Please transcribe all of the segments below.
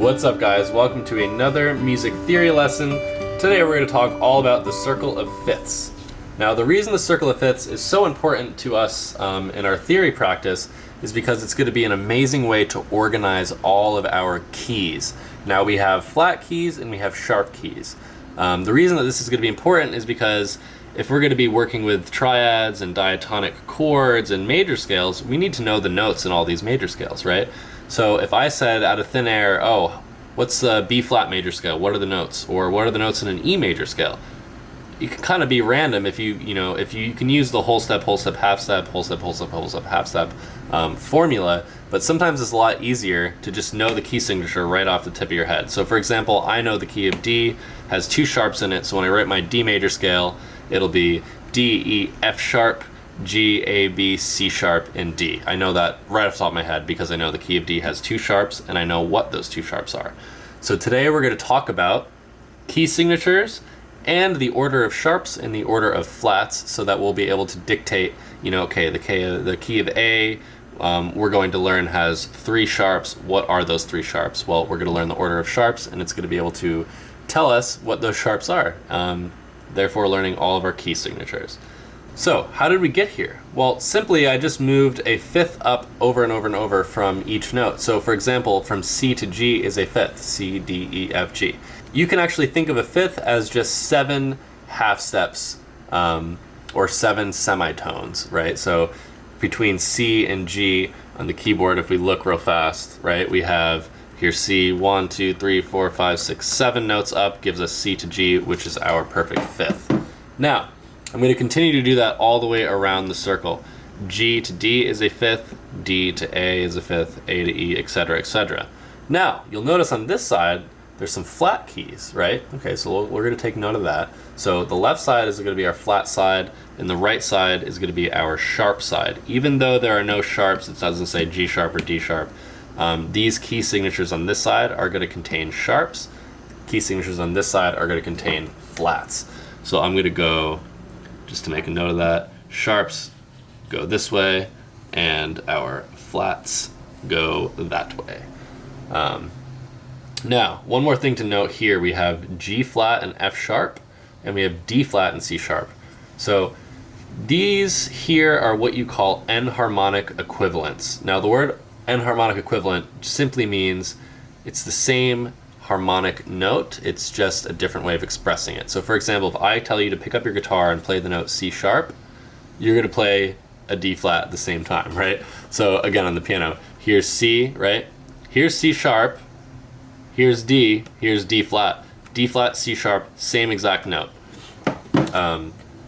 What's up, guys? Welcome to another music theory lesson. Today we're going to talk all about the circle of fifths. Now, the reason the circle of fifths is so important to us in our theory practice is because it's going to be an amazing way to organize all of our keys. Now, we have flat keys and we have sharp keys. The reason that this is going to be important is because if we're going to be working with triads and diatonic chords and major scales, we need to know the notes in all these major scales, right? So if I said out of thin air, oh, what's the B flat major scale? What are the notes? Or what are the notes in an E major scale? You can kind of be random if you can use the whole step, half step, whole step, half step formula, but sometimes it's a lot easier to just know the key signature right off the tip of your head. So for example, I know the key of D has two sharps in it, so when I write my D major scale, it'll be D, E, F sharp, G, A, B, C sharp, and D. I know that right off the top of my head because I know the key of D has two sharps and I know what those two sharps are. So today we're going to talk about key signatures and the order of sharps and the order of flats so that we'll be able to dictate, okay, the key of A, we're going to learn has three sharps. What are those three sharps? Well, we're going to learn the order of sharps and it's going to be able to tell us what those sharps are. Therefore learning all of our key signatures. So how did we get here? Well, simply I just moved a fifth up over and over and over from each note. So for example, from C to G is a fifth, C, D, E, F, G. You can actually think of a fifth as just 7 half steps or 7 semitones, right? So between C and G on the keyboard, if we look real fast, right, we have here C, 1, 2, 3, 4, 5, 6, 7 notes up gives us C to G, which is our perfect fifth. Now, I'm going to continue to do that all the way around the circle. G to D is a fifth, D to A is a fifth, A to E, etc., etc. Now, you'll notice on this side, there's some flat keys, right? Okay, so we're going to take note of that. So the left side is going to be our flat side, and the right side is going to be our sharp side. Even though there are no sharps, it doesn't say G sharp or D sharp. These key signatures on this side are going to contain sharps. Key signatures on this side are going to contain flats. So I'm going to go, just to make a note of that, sharps go this way, and our flats go that way. Now, one more thing to note here, we have G flat and F sharp, and we have D flat and C sharp. So these here are what you call enharmonic equivalents. Now the word enharmonic equivalent simply means it's the same harmonic note, it's just a different way of expressing it. So for example, if I tell you to pick up your guitar and play the note C sharp, you're going to play a D flat at the same time, right? So again, on the piano, here's C, right? Here's C sharp, here's D flat. D flat, C sharp, same exact note.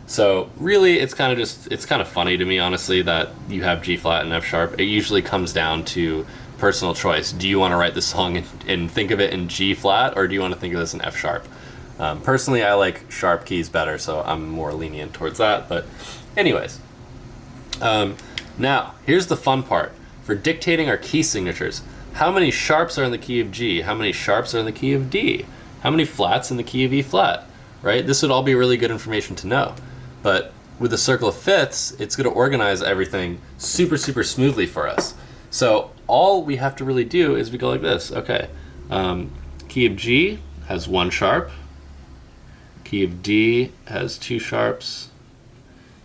So really, it's kind of funny to me, honestly, that you have G flat and F sharp. It usually comes down to personal choice. Do you want to write this song and think of it in G flat, or do you want to think of this in F sharp? Personally, I like sharp keys better, so I'm more lenient towards that. But anyways, now here's the fun part. For dictating our key signatures, how many sharps are in the key of G? How many sharps are in the key of D? How many flats in the key of E flat? Right? This would all be really good information to know. But with the circle of fifths, it's going to organize everything super, super smoothly for us. So all we have to really do is we go like this. Okay, key of G has 1 sharp. Key of D has 2 sharps.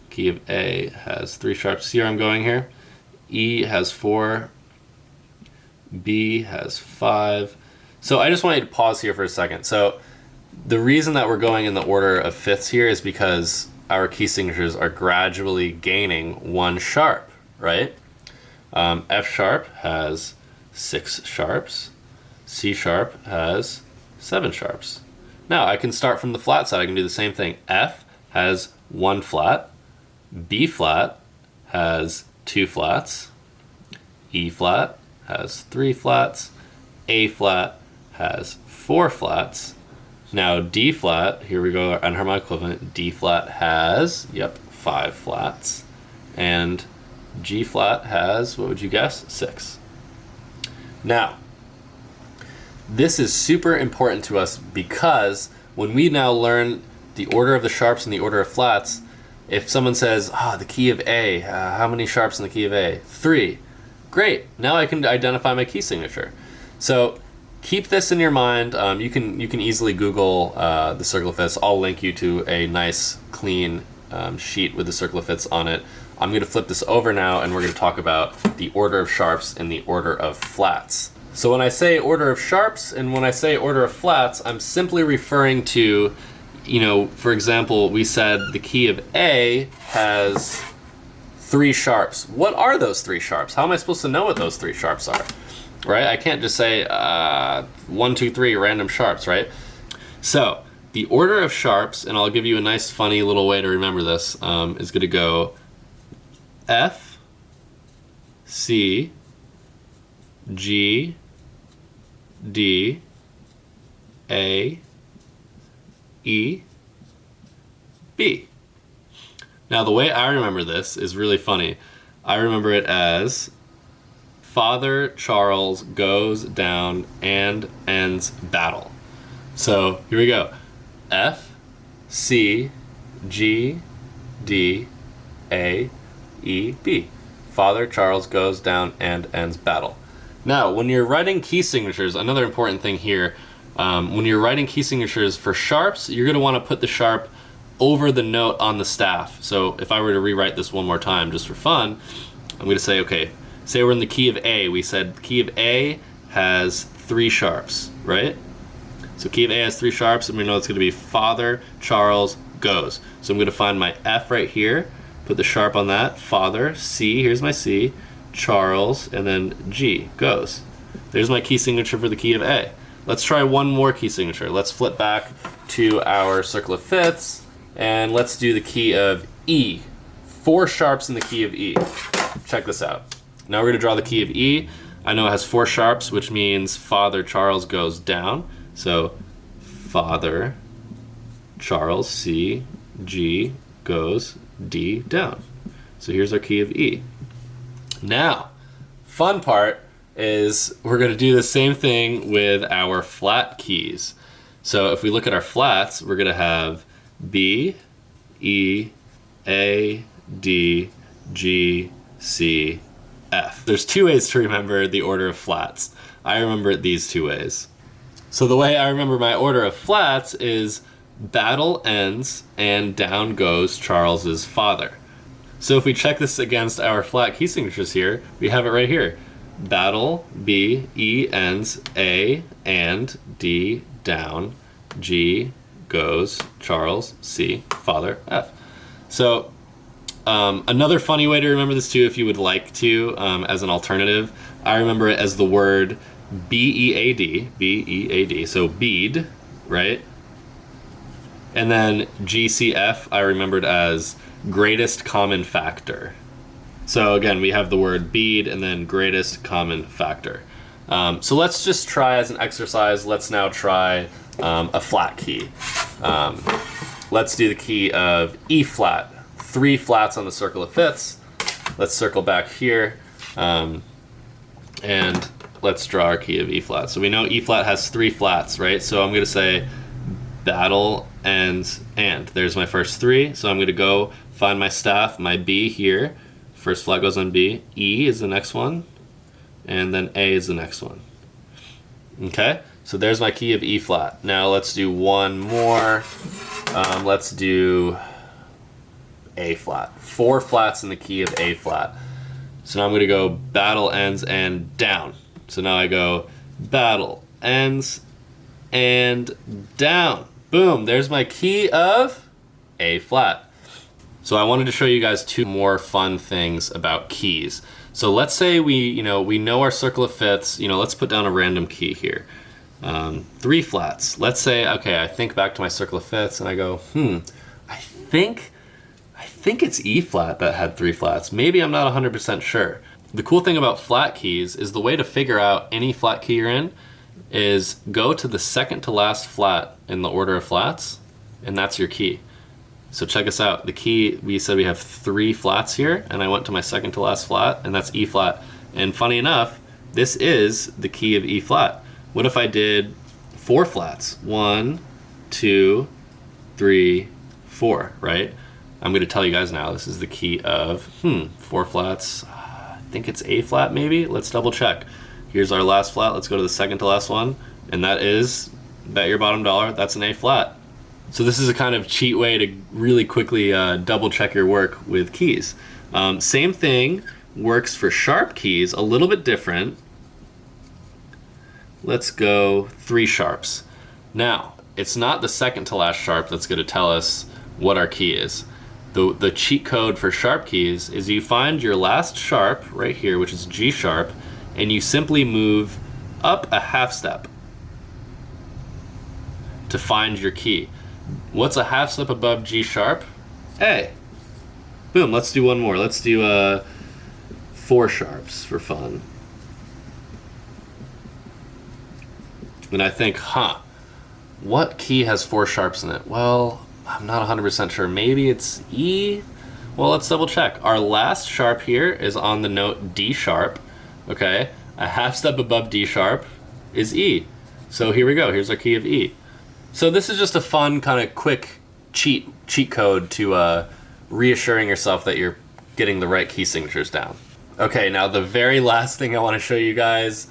Key of A has 3 sharps. See where I'm going here? E has 4. B has 5. So I just want you to pause here for a second. So the reason that we're going in the order of fifths here is because our key signatures are gradually gaining 1 sharp, right? F sharp has 6 sharps. C sharp has 7 sharps. Now I can start from the flat side. I can do the same thing. F has 1 flat. B flat has 2 flats. E flat has 3 flats. A flat has 4 flats. Now D flat, here we go, our enharmonic equivalent. D flat has, 5 flats. And G flat has, what would you guess? 6. Now, this is super important to us because when we now learn the order of the sharps and the order of flats, if someone says, the key of A, how many sharps in the key of A? 3. Great, now I can identify my key signature. So keep this in your mind. You can easily Google the circle of fifths. I'll link you to a nice clean sheet with the circle of fifths on it. I'm going to flip this over now, and we're going to talk about the order of sharps and the order of flats. So when I say order of sharps and when I say order of flats, I'm simply referring to, for example, we said the key of A has 3 sharps. What are those 3 sharps? How am I supposed to know what those 3 sharps are? Right? I can't just say 1, 2, 3 random sharps, right? So the order of sharps, and I'll give you a nice funny little way to remember this, is going to go F, C, G, D, A, E, B. Now the way I remember this is really funny. I remember it as Father Charles goes down and ends battle. So here we go. F, C, G, D, A, E, B. Father Charles goes down and ends battle. Now, when you're writing key signatures, another important thing here, when you're writing key signatures for sharps, you're going to want to put the sharp over the note on the staff. So if I were to rewrite this one more time just for fun, I'm going to say, okay, say we're in the key of A. We said the key of A has 3 sharps, right? So key of A has 3 sharps, and we know it's going to be Father Charles goes. So I'm going to find my F right here, put the sharp on that, Father, C, here's my C, Charles, and then G, goes. There's my key signature for the key of A. Let's try one more key signature. Let's flip back to our circle of fifths, and let's do the key of E. 4 sharps in the key of E. Check this out. Now we're going to draw the key of E. I know it has 4 sharps, which means Father Charles goes down. So Father Charles, C, G, goes, D, down. So here's our key of E. Now, fun part is we're going to do the same thing with our flat keys. So if we look at our flats, we're going to have B, E, A, D, G, C, F. There's 2 ways to remember the order of flats. I remember it these 2 ways. So the way I remember my order of flats is battle ends and down goes Charles's father. So if we check this against our flat key signatures here, we have it right here. Battle, B, E ends, A, and, D, down, G, goes, Charles, C, father, F. So another funny way to remember this too, if you would like to, as an alternative, I remember it as the word B-E-A-D, B-E-A-D, so bead, right? And then G-C-F I remembered as greatest common factor. So again, we have the word bead and then greatest common factor. So let's just try as an exercise, let's now try a flat key. Let's do the key of E flat. 3 flats on the circle of fifths. Let's circle back here and let's draw our key of E flat. So we know E flat has 3 flats, right? So I'm going to say battle, ends, and. There's my first 3. So I'm going to go find my staff, my B here. First flat goes on B. E is the next one. And then A is the next one. Okay? So there's my key of E flat. Now let's do one more. Let's do A flat. 4 flats in the key of A flat. So now I'm going to go battle, ends, and down. So now I go battle, ends, and down. Boom, there's my key of A flat. So I wanted to show you guys 2 more fun things about keys. So let's say we know our circle of fifths, let's put down a random key here. 3 flats. Let's say, okay, I think back to my circle of fifths and I go, I think it's E flat that had 3 flats. Maybe I'm not 100% sure. The cool thing about flat keys is the way to figure out any flat key you're in is go to the second to last flat in the order of flats, and that's your key. So check us out. The key, we said we have 3 flats here, and I went to my second to last flat, and that's E flat. And funny enough, this is the key of E flat. What if I did 4 flats? 1, 2, 3, 4, right? I'm going to tell you guys now, this is the key of, 4 flats. I think it's A flat maybe. Let's double check. Here's our last flat. Let's go to the second to last one. and that is, bet your bottom dollar, that's an A flat. So this is a kind of cheat way to really quickly double check your work with keys. Same thing works for sharp keys, a little bit different. Let's go 3 sharps. Now, it's not the second to last sharp that's going to tell us what our key is. The cheat code for sharp keys is you find your last sharp right here, which is G sharp, and you simply move up a half step to find your key. What's a half step above G sharp? A. Boom, let's do one more. Let's do 4 sharps for fun. And I think, what key has 4 sharps in it? Well, I'm not 100% sure. Maybe it's E? Well, let's double check. Our last sharp here is on the note D sharp, okay? A half step above D sharp is E. So here we go, here's our key of E. So this is just a fun kind of quick cheat code to reassuring yourself that you're getting the right key signatures down. Okay, now the very last thing I want to show you guys,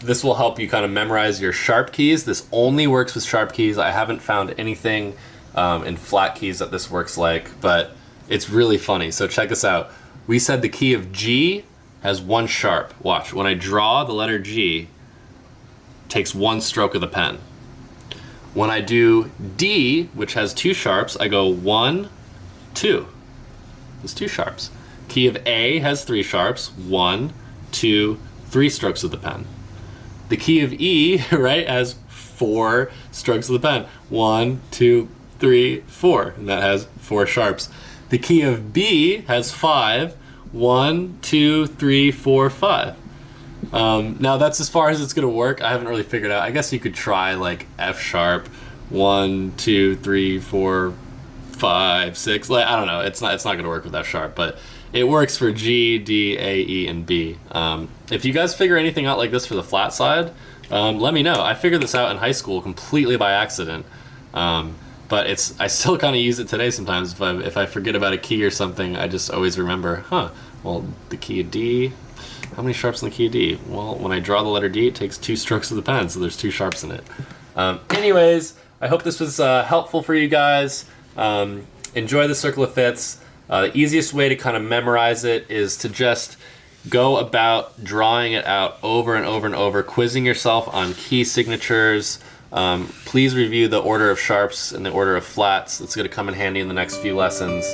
this will help you kind of memorize your sharp keys. This only works with sharp keys. I haven't found anything in flat keys that this works like, but it's really funny. So check this out. We said the key of G has 1 sharp. Watch, when I draw the letter G, it takes 1 stroke of the pen. When I do D, which has 2 sharps, I go 1, 2. There's 2 sharps. Key of A has 3 sharps. 1, 2, 3 strokes of the pen. The key of E, right, has 4 strokes of the pen. 1, 2, 3, 4, and that has 4 sharps. The key of B has 5. 1, 2, 3, 4, 5. Now that's as far as it's gonna work. I haven't really figured out. I guess you could try like F sharp, 1, 2, 3, 4, 5, 6. Like, I don't know. It's not gonna work with F sharp, but it works for G, D, A, E, and B. If you guys figure anything out like this for the flat side, let me know. I figured this out in high school completely by accident. But I still kind of use it today sometimes. If I forget about a key or something, I just always remember, well, the key of D, how many sharps in the key of D? Well, when I draw the letter D, it takes 2 strokes of the pen, so there's 2 sharps in it. Anyways, I hope this was helpful for you guys. Enjoy the circle of fifths. The easiest way to kind of memorize it is to just go about drawing it out over and over and over, quizzing yourself on key signatures. Please review the order of sharps and the order of flats. It's going to come in handy in the next few lessons.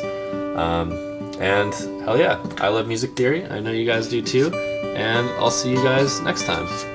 And hell yeah, I love music theory. I know you guys do too. And I'll see you guys next time.